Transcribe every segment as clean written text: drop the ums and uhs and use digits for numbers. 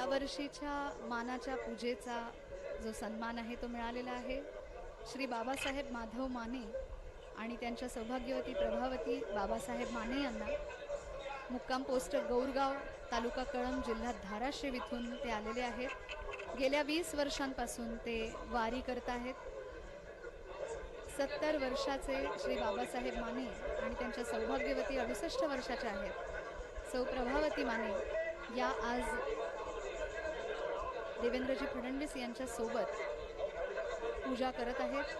यावर्षीच्या मानाच्या पूजेचा जो सन्मान आहे तो मिळालेला आहे श्री बाबासाहेब माधव माने आणि त्यांच्या सौभाग्यवती प्रभावती बाबासाहेब माने यांना. मुक्काम पोस्ट गौरगाव, तालुका कळंब, जिल्हा धाराशिव इथून ते आलेले आहेत. गेल्या 20 वर्षांपासून ते वारी करत आहेत. 70 वर्षाचे श्री बाबासाहेब माने आणि त्यांच्या सौभाग्यवती 68 वर्षाच्या आहेत सौ प्रभावती माने या आज देवेंद्रजी फडणवीस यांच्या सोबत पूजा करत आहेत.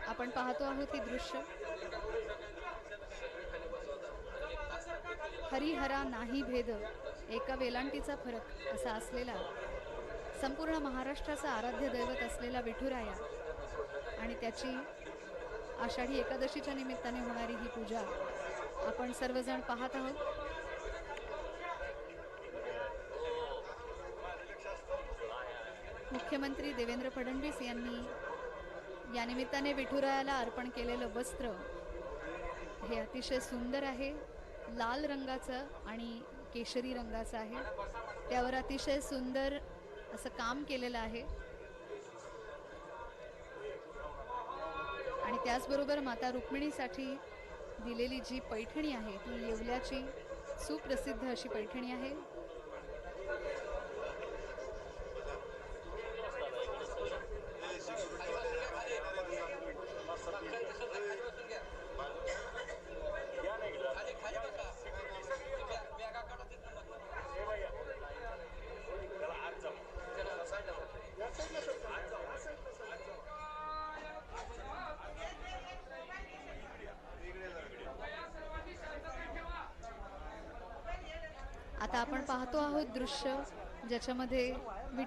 आपण पाहतो आहोत ही दृश्य. हरिहरा नाही भेद, एका वेलांटीचा फरक असा असलेला संपूर्ण महाराष्ट्राचा आराध्य दैवत असलेला विठुराया आणि त्याची आषाढी एकादशीच्या निमित्ताने होणारी ही पूजा आपण सर्वजण पाहत आहोत. मुख्यमंत्री देवेंद्र फडणवीस यांनी या निमित्ताने विठुरायाला अर्पण केलेलं वस्त्र हे अतिशय सुंदर आहे. लाल रंगाचं आणि केशरी रंगाचं आहे. त्यावर अतिशय सुंदर असं काम केलेलं आहे आणि त्याचबरोबर माता रुक्मिणीसाठी दिलेली जी पैठणी आहे ती येवल्याची सुप्रसिद्ध अशी पैठणी आहे. आता आपण पाहतो आहोत दृश्य ज्याच्यामध्ये विठुराया